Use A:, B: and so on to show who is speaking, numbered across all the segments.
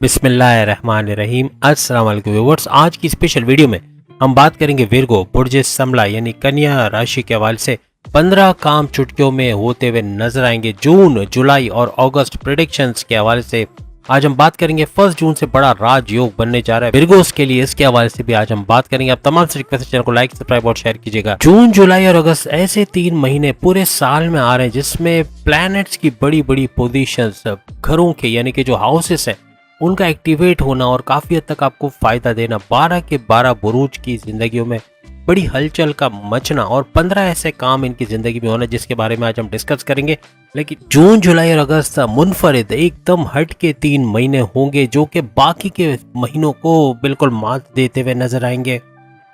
A: बिस्मिल्लाहिर्रहमानिर्रहीम। अस्सलाम वालेकुम व्यूअर्स। आज की स्पेशल वीडियो में हम बात करेंगे विर्गो बुर्ज समला यानी कन्या राशि के हवाले से 15 काम चुटकियों में होते हुए नजर आएंगे। जून, जुलाई और अगस्त प्रेडिक्शंस के हवाले से आज हम बात करेंगे। 1 जून से बड़ा राजयोग बनने जा रहा है विर्गोस के लिए, इसके हवाले से भी आज हम बात करेंगे। आप तमाम से रिक्वेस्ट चैनल को लाइक, सब्सक्राइब और शेयर कीजिएगा। जून, जुलाई और अगस्त ऐसे 3 महीने पूरे साल में आ रहे हैं जिसमें प्लैनेट्स की बड़ी बड़ी पोजीशंस, घरों के यानी कि जो हाउसेस हैं उनका एक्टिवेट होना और काफी हद तक आपको फायदा देना। 12 के 12 बुरूज की जिंदगियों में बड़ी हलचल का मचना और 15 ऐसे काम इनकी जिंदगी में होना जिसके बारे में आज हम डिस्कस करेंगे। लेकिन जून, जुलाई और अगस्त मुनफरिद एकदम हट के 3 महीने होंगे जो कि बाकी के महीनों को बिल्कुल मात देते हुए नजर आएंगे।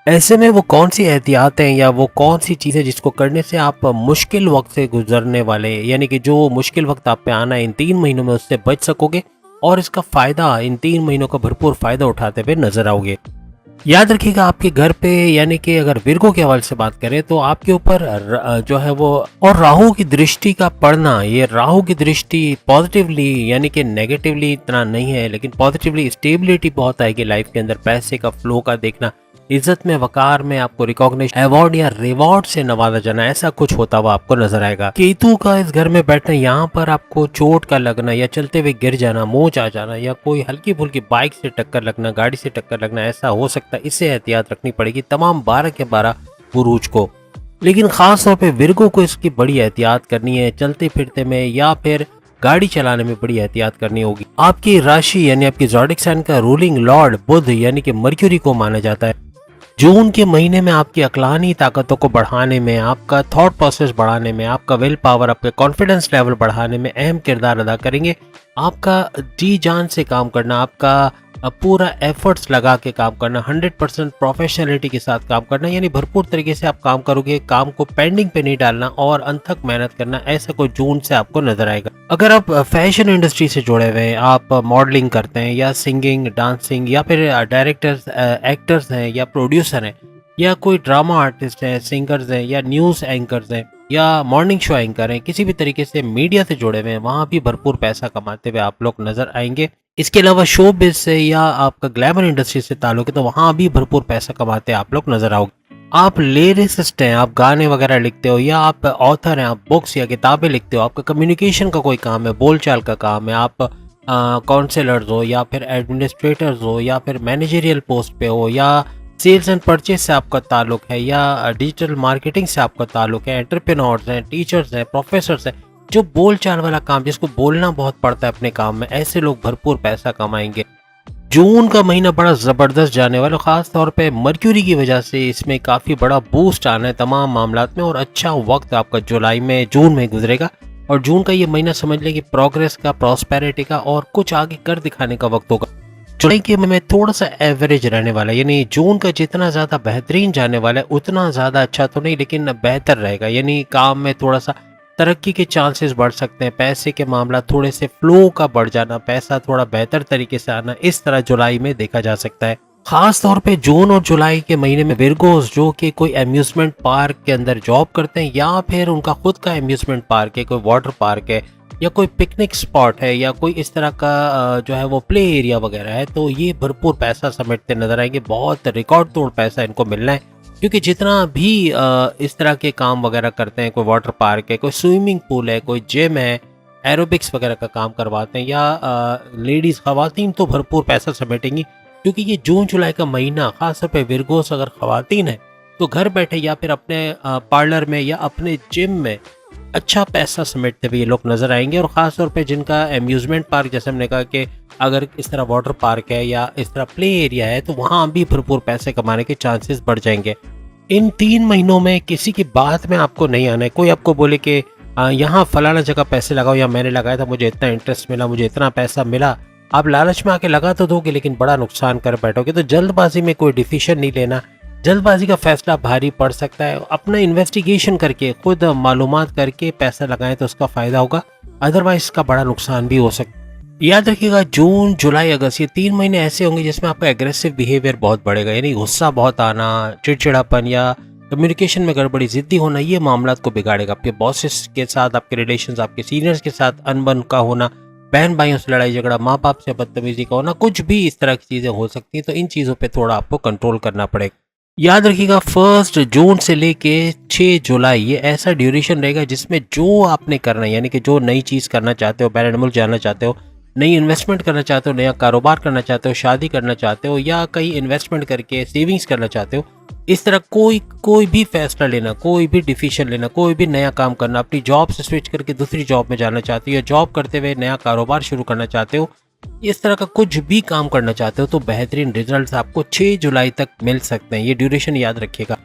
A: ऐसे में वो कौन सी एहतियात हैं या वो कौन सी चीज़ें जिसको करने से आप मुश्किल वक्त से गुजरने वाले यानी कि जो मुश्किल वक्त आप पे आना है इन 3 महीनों में उससे बच सकोगे और इसका फायदा इन 3 महीनों का भरपूर फायदा उठाते हुए नजर आओगे। याद रखिएगा आपके घर पे यानी कि अगर विर्गो के हवाले से बात करें तो आपके ऊपर जो है वो और राहु की दृष्टि का पड़ना, ये राहु की दृष्टि पॉजिटिवली यानी कि नेगेटिवली इतना नहीं है लेकिन पॉजिटिवली स्टेबिलिटी बहुत आएगी लाइफ के अंदर। पैसे का फ्लो का देखना, इज्जत में, वकार में आपको रिकॉग्निशन, अवार्ड या रिवॉर्ड से नवाजा जाना, ऐसा कुछ होता हुआ आपको नजर आएगा। केतु का इस घर में बैठना, यहाँ पर आपको चोट का लगना या चलते हुए गिर जाना, मोच आ जाना या कोई हल्की फुल्की बाइक से टक्कर लगना, गाड़ी से टक्कर लगना, ऐसा हो सकता है। इससे एहतियात रखनी पड़ेगी तमाम 12 के 12 बुरूज को। लेकिन खास तौर पे विर्गो को इसकी बड़ी एहतियात करनी है। चलते फिरते में या फिर गाड़ी चलाने में बड़ी एहतियात करनी होगी। आपकी राशि यानी आपकी ज़ोडिएक साइन का रूलिंग लॉर्ड बुध यानी कि मर्क्यूरी को माना जाता है। जून के महीने में आपकी अक्लानी ताकतों को बढ़ाने में, आपका थॉट प्रोसेस बढ़ाने में, आपका विल पावर, आपके कॉन्फिडेंस लेवल बढ़ाने में अहम किरदार अदा करेंगे। आपका जी जान से काम करना, आपका पूरा एफर्ट्स लगा के काम करना, 100% प्रोफेशनलिटी के साथ काम करना, यानी भरपूर तरीके से आप काम करोगे, काम को पेंडिंग पे नहीं डालना और अनथक मेहनत करना, ऐसा कोई जून से आपको नजर आएगा। अगर आप फैशन इंडस्ट्री से जुड़े हुए हैं, आप मॉडलिंग करते हैं या सिंगिंग, डांसिंग या फिर डायरेक्टर्स, एक्टर्स हैं या प्रोड्यूसर हैं या कोई ड्रामा आर्टिस्ट हैं, सिंगर्स हैं या न्यूज़ एंकर्स हैं या मॉर्निंग शो एंकर हैं, किसी भी तरीके से मीडिया से जुड़े हुए हैं, वहाँ भी भरपूर पैसा कमाते हुए आप लोग नजर आएंगे। इसके अलावा शो बिज से या आपका ग्लैमर इंडस्ट्री से ताल्लुक है तो वहाँ भी भरपूर पैसा कमाते आप लोग नजर आओगे। आप लिरिसिस्ट हैं, आप गाने वगैरह लिखते हो या आप ऑथर हैं, आप बुक्स या किताबें लिखते हो, आपका कम्युनिकेशन का कोई काम है, बोलचाल का काम है, आप काउंसलर्स हो या फिर एडमिनिस्ट्रेटर्स हो या फिर मैनेजरियल पोस्ट पे हो या सेल्स एंड परचेज से आपका ताल्लुक है या डिजिटल मार्केटिंग से आपका ताल्लुक है, एंटरप्रेन्योर्स हैं, टीचर्स हैं, प्रोफेसर्स हैं, जो बोलचाल वाला काम जिसको बोलना बहुत पड़ता है अपने काम में, ऐसे लोग भरपूर पैसा कमाएंगे। जून का महीना बड़ा जबरदस्त जाने वाला, खास तौर पे मर्क्यूरी की वजह से इसमें काफी बड़ा बूस्ट आना है तमाम मामलात में और अच्छा वक्त आपका जून में गुजरेगा। और जून का ये महीना समझ लें कि प्रोग्रेस का, प्रॉस्पेरिटी का और कुछ आगे कर दिखाने का वक्त होगा। जुलाई के में थोड़ा सा एवरेज रहने वाला है, यानी जून का जितना ज्यादा बेहतरीन जाने वाला है उतना ज्यादा अच्छा तो नहीं लेकिन बेहतर रहेगा। यानी काम में थोड़ा सा तरक्की के चांसेस बढ़ सकते हैं, पैसे के मामला थोड़े से फ्लो का बढ़ जाना, पैसा थोड़ा बेहतर तरीके से आना, इस तरह जुलाई में देखा जा सकता है। खास तौर पे जून और जुलाई के महीने में विर्गोस जो कि कोई अम्यूजमेंट पार्क के अंदर जॉब करते हैं या फिर उनका खुद का अम्यूजमेंट पार्क है, कोई वाटर पार्क है या कोई पिकनिक स्पॉट है या कोई इस तरह का जो है वो प्ले एरिया वगैरह है, तो ये भरपूर पैसा समेटते नजर आएंगे। बहुत रिकॉर्ड तोड़ पैसा इनको मिलना है क्योंकि जितना भी इस तरह के काम वगैरह करते हैं, कोई वाटर पार्क है, कोई स्विमिंग पूल है, कोई जिम है, एरोबिक्स वगैरह का काम करवाते हैं या लेडीज़ खवातीन तो भरपूर पैसा समेटेंगी क्योंकि ये जून जुलाई का महीना खासतौर पे विर्गोस अगर खवातीन है तो घर बैठे या फिर अपने पार्लर में या अपने जिम में अच्छा पैसा समेटते हुए ये लोग नजर आएंगे। और ख़ास तौर पे जिनका अम्यूज़मेंट पार्क, जैसे हमने कहा कि अगर इस तरह वाटर पार्क है या इस तरह प्ले एरिया है तो वहाँ भी भरपूर पैसे कमाने के चांसेस बढ़ जाएंगे। इन 3 महीनों में किसी की बात में आपको नहीं आना है। कोई आपको बोले कि यहाँ फलाना जगह पैसे लगाओ या मैंने लगाया था, मुझे इतना इंटरेस्ट मिला, मुझे इतना पैसा मिला, आप लालच में आके लगा तो दोगे लेकिन बड़ा नुकसान कर बैठोगे। तो जल्दबाजी में कोई डिसीजन नहीं लेना, जल्दबाजी का फैसला भारी पड़ सकता है। अपना इन्वेस्टिगेशन करके, खुद मालूमात करके पैसा लगाएं तो उसका फ़ायदा होगा, अदरवाइज इसका बड़ा नुकसान भी हो सकता है। याद रखिएगा जून, जुलाई, अगस्त ये 3 महीने ऐसे होंगे जिसमें आपका एग्रेसिव बिहेवियर बहुत बढ़ेगा, यानी गुस्सा बहुत आना, चिड़चिड़ापन या कम्युनिकेशन में गड़बड़ी, जिद्दी होना, ये मामला को बिगाड़ेगा। आपके बॉसेस के साथ आपके रिलेशंस, आपके सीनियर्स के साथ अनबन का होना, बहन भाइयों से लड़ाई झगड़ा, माँ बाप से बदतमीजी का होना, कुछ भी इस तरह की चीज़ें हो सकती हैं। तो इन चीज़ों पे थोड़ा आपको कंट्रोल करना पड़ेगा। याद रखिएगा 1 जून से लेके 6 जुलाई ये ऐसा ड्यूरेशन रहेगा जिसमें जो आपने करना है, यानी कि जो नई चीज़ करना चाहते हो, बैरन मुल्क जाना चाहते हो, नई इन्वेस्टमेंट करना चाहते हो, नया कारोबार करना चाहते हो, शादी करना चाहते हो, या कहीं इन्वेस्टमेंट करके सेविंग्स करना चाहते हो, इस तरह कोई भी फैसला लेना, कोई भी डिसीजन लेना, कोई भी नया काम करना, अपनी जॉब से स्विच करके दूसरी जॉब में जाना चाहते हो, या जॉब करते हुए नया कारोबार शुरू करना चाहते हो, इस तरह का कुछ भी काम करना चाहते हो, तो बेहतरीन रिजल्ट्स आपको 6 जुलाई तक मिल सकते हैं। ये ड्यूरेशन याद रखिएगा।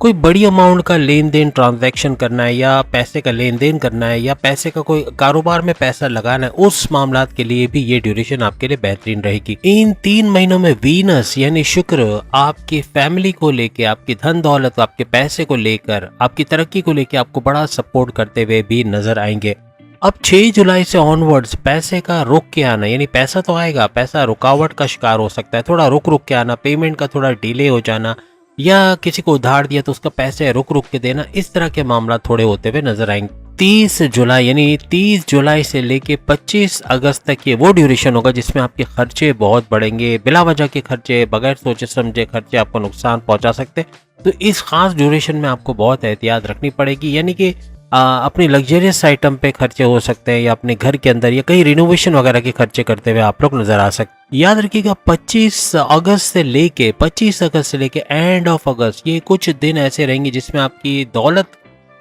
A: कोई बड़ी अमाउंट का लेन देन ट्रांजैक्शन करना है, या पैसे का लेन देन करना है, या पैसे का कोई कारोबार में पैसा लगाना है, उस मामलात के लिए भी ये ड्यूरेशन आपके लिए बेहतरीन रहेगी। इन 3 महीनों में वीनस यानी शुक्र आपकी फैमिली को लेके, आपकी धन दौलत, आपके पैसे को लेकर, आपकी तरक्की को लेकर आपको बड़ा सपोर्ट करते हुए भी नजर आएंगे। अब 6 जुलाई से ऑनवर्ड्स पैसे का रुक के आना, यानी पैसा तो आएगा, पैसा रुकावट का शिकार हो सकता है, थोड़ा रुक के आना, पेमेंट का थोड़ा डिले हो जाना, या किसी को उधार दिया तो उसका पैसे रुक के देना, इस तरह के मामला थोड़े होते हुए नजर आएंगे। 30 जुलाई यानी 30 जुलाई से लेके 25 अगस्त तक ये वो ड्यूरेशन होगा जिसमें आपके खर्चे बहुत बढ़ेंगे, बिला वजह के खर्चे, बगैर सोचे समझे खर्चे आपको नुकसान पहुंचा सकते हैं। तो इस खास ड्यूरेशन में आपको बहुत एहतियात रखनी पड़ेगी, यानी कि अपनी लग्जरियस आइटम पे खर्चे हो सकते हैं, या अपने घर के अंदर या कहीं रिनोवेशन वगैरह के खर्चे करते हुए आप लोग नजर आ सकते हैं। याद रखिएगा 25 अगस्त से लेके एंड ऑफ अगस्त ये कुछ दिन ऐसे रहेंगे जिसमें आपकी दौलत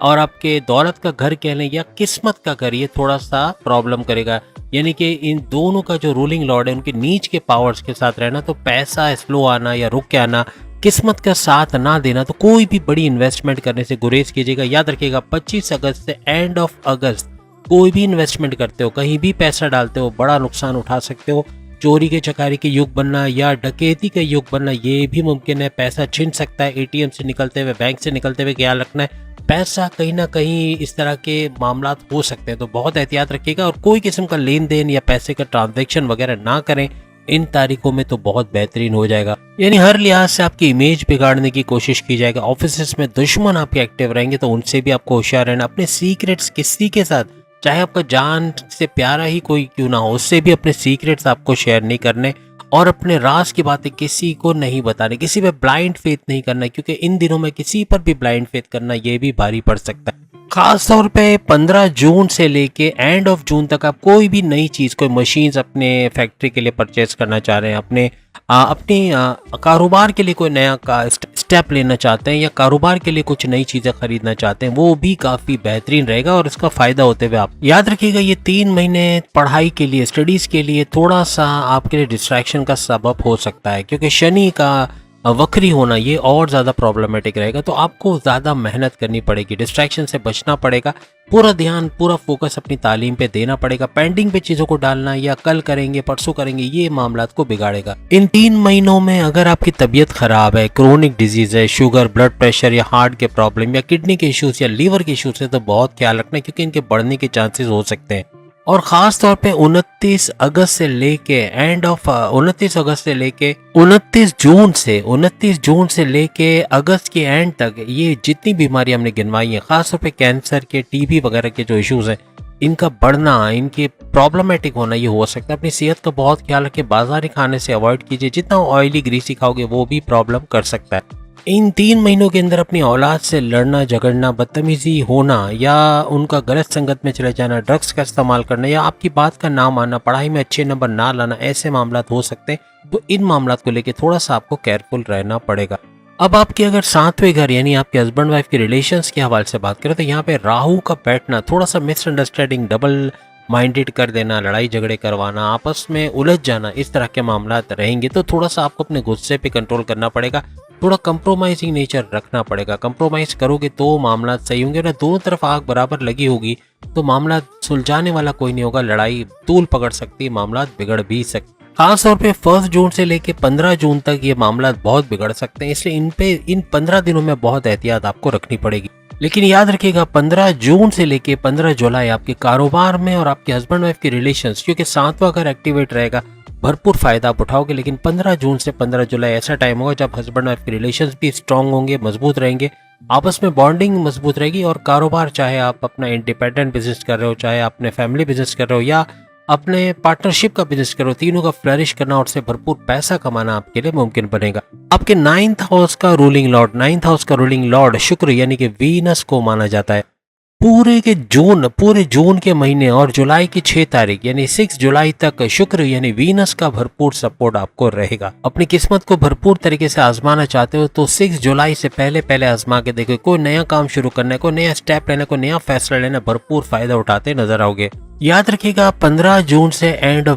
A: और आपके दौलत का घर कह लें या किस्मत का घर, ये थोड़ा सा प्रॉब्लम करेगा। यानी कि इन दोनों का जो रूलिंग लॉर्ड है उनके नीच के पावर्स के साथ रहना, तो पैसा स्लो आना या रुक के आना, किस्मत का साथ ना देना, तो कोई भी बड़ी इन्वेस्टमेंट करने से गुरेज कीजिएगा। याद रखिएगा 25 अगस्त से एंड ऑफ अगस्त कोई भी इन्वेस्टमेंट करते हो, कहीं भी पैसा डालते हो, बड़ा नुकसान उठा सकते हो। चोरी के चकारी के युग बनना या डकैती का युग बनना ये भी मुमकिन है। पैसा छिन सकता है, एटीएम से निकलते हुए, बैंक से निकलते हुए ख्याल रखना है। पैसा कहीं ना कहीं इस तरह के मामलात हो सकते हैं, तो बहुत एहतियात रखिएगा और कोई किस्म का लेन देन या पैसे का ट्रांजैक्शन वगैरह ना करें इन तारीखों में, तो बहुत बेहतरीन हो जाएगा। यानी हर लिहाज से आपकी इमेज बिगाड़ने की कोशिश की जाएगी। ऑफिस में दुश्मन आपके एक्टिव रहेंगे, तो उनसे भी आपको होशियार रहना। अपने सीक्रेट्स किसी के साथ, चाहे आपका जान से प्यारा ही कोई क्यों ना हो, उससे भी अपने सीक्रेट्स आपको शेयर नहीं करने, और अपने राज की बातें किसी को नहीं बताने। किसी पे ब्लाइंड फेथ नहीं करना, क्योंकि इन दिनों में किसी पर भी ब्लाइंड फेथ करना ये भी भारी पड़ सकता है। खास तौर पे 15 जून से लेके एंड ऑफ जून तक आप कोई भी नई चीज़, कोई मशीन्स अपने फैक्ट्री के लिए परचेज करना चाह रहे हैं, अपने कारोबार के लिए कोई नया स्टेप लेना चाहते हैं, या कारोबार के लिए कुछ नई चीज़ें खरीदना चाहते हैं, वो भी काफ़ी बेहतरीन रहेगा और इसका फ़ायदा होते हुए आप याद रखिएगा। ये 3 महीने पढ़ाई के लिए, स्टडीज़ के लिए थोड़ा सा आपके लिए डिस्ट्रैक्शन का सबब हो सकता है, क्योंकि शनि का वक्री होना ये और ज़्यादा प्रॉब्लमेटिक रहेगा। तो आपको ज़्यादा मेहनत करनी पड़ेगी, डिस्ट्रैक्शन से बचना पड़ेगा, पूरा ध्यान, पूरा फोकस अपनी तालीम पे देना पड़ेगा। पेंडिंग पे चीज़ों को डालना या कल करेंगे, परसों करेंगे, ये मामलात को बिगाड़ेगा। इन 3 महीनों में अगर आपकी तबीयत खराब है, क्रोनिक डिजीज़ है, शुगर, ब्लड प्रेशर या हार्ट के प्रॉब्लम या किडनी के इश्यूज या लीवर के इश्यूज है, तो बहुत ख्याल रखना, क्योंकि इनके बढ़ने के चांसेस हो सकते हैं। और ख़ास तौर पे 29 अगस्त से लेके 29 जून से लेके अगस्त के एंड तक ये जितनी बीमारी हमने गिनवाई हैं, ख़ास तौर पे कैंसर के, टीबी वगैरह के जो इश्यूज हैं, इनका बढ़ना, इनके प्रॉब्लमेटिक होना ये हो सकता है। अपनी सेहत का बहुत ख्याल रखें, बाजारी खाने से अवॉइड कीजिए, जितना ऑयली ग्रीसी खाओगे वो भी प्रॉब्लम कर सकता है। इन 3 महीनों के अंदर अपनी औलाद से लड़ना झगड़ना, बदतमीजी होना, या उनका गलत संगत में चले जाना, ड्रग्स का इस्तेमाल करना, या आपकी बात का ना मानना, पढ़ाई में अच्छे नंबर ना लाना, ऐसे मामलात हो सकते हैं। तो इन मामलात को लेके थोड़ा सा आपको केयरफुल रहना पड़ेगा। अब आपके अगर 7वें घर यानी आपके हस्बैंड वाइफ के रिलेशंस के हवाले से बात करें, तो यहाँ पे राहु का बैठना, थोड़ा सा मिसअंडरस्टैंडिंग, डबल माइंडेड कर देना, लड़ाई झगड़े करवाना, आपस में उलझ जाना, इस तरह के मामलात रहेंगे। तो थोड़ा सा आपको अपने गुस्से पे कंट्रोल करना पड़ेगा, थोड़ा कंप्रोमाइजिंग नेचर रखना पड़ेगा। कंप्रोमाइज करोगे तो मामला सही होंगे, ना दोनों तरफ आग बराबर लगी होगी तो मामला सुलझाने वाला कोई नहीं होगा, लड़ाई तूल पकड़ सकती है, मामला बिगड़ भी सकते। खास तौर पे 1 जून से लेके 15 जून तक ये मामला बहुत बिगड़ सकते हैं, इसलिए इन 15 दिनों में बहुत एहतियात आपको रखनी पड़ेगी। लेकिन याद रखिएगा 15 जून से लेके 15 जुलाई आपके कारोबार में और आपके हस्बैंड वाइफ के रिलेशंस, क्योंकि 7वां घर एक्टिवेट रहेगा, भरपूर फायदा आप उठाओगे। लेकिन 15 जून से 15 जुलाई ऐसा टाइम होगा जब हस्बैंड वाइफ के रिलेशंस भी स्ट्रांग होंगे, मजबूत रहेंगे, आपस में बॉन्डिंग मजबूत रहेगी। और कारोबार, चाहे आप अपना इंडिपेंडेंट बिजनेस कर रहे हो, चाहे अपने फैमिली बिजनेस कर रहे हो, या अपने पार्टनरशिप का बिजनेस करो, तीनों का फ्लरिश करना और उससे भरपूर पैसा कमाना आपके लिए मुमकिन बनेगा। आपके 9th हाउस का रूलिंग लॉर्ड शुक्र यानी कि वीनस को माना जाता है। पूरे जून के महीने और जुलाई की 6 तारीख यानी 6 जुलाई तक शुक्र यानी वीनस का भरपूर सपोर्ट आपको रहेगा। अपनी किस्मत को भरपूर तरीके से आजमाना चाहते हो तो 6 जुलाई से पहले आजमा के देखो। कोई नया काम शुरू करना है, कोई नया स्टेप लेना, कोई नया फैसला लेना, भरपूर फायदा उठाते नजर आओगे। याद रखिएगा 15 जून से एंड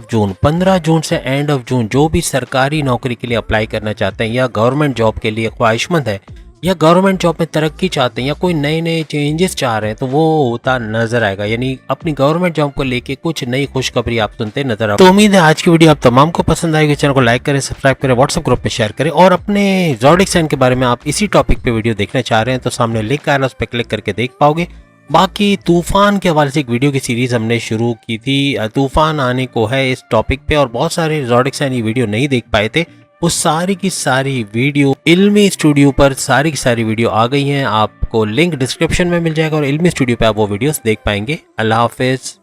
A: ऑफ जून जो भी सरकारी नौकरी के लिए अप्लाई करना चाहते हैं या गवर्नमेंट जॉब के लिए ख्वाहिशमंद है या गवर्नमेंट जॉब में तरक्की चाहते हैं या कोई नए चेंजेस चाह रहे हैं तो वो होता नजर आएगा। यानी अपनी गवर्नमेंट जॉब को लेके कुछ नई खुशखबरी आप सुनते नजर आओ। तो उम्मीद है आज की वीडियो आप तमाम को पसंद आएगी। चैनल को लाइक करें, सब्सक्राइब करें, व्हाट्सएप ग्रुप पे शेयर करें और अपने ज़ोडिएक साइन के बारे में आप इसी टॉपिक पे वीडियो देखना चाह रहे हैं तो सामने लिंक आया उस पर क्लिक करके देख पाओगे। बाकी तूफान के हवाले से एक वीडियो की सीरीज हमने शुरू की थी, तूफान आने को है इस टॉपिक पे, और बहुत सारे ज़ोडिएक साइन ये वीडियो नहीं देख पाए थे। वो सारी की सारी वीडियो इल्मी स्टूडियो पर सारी की सारी वीडियो आ गई हैं। आपको लिंक डिस्क्रिप्शन में मिल जाएगा और इल्मी स्टूडियो पे आप वो वीडियोस देख पाएंगे। अल्लाह हाफिज।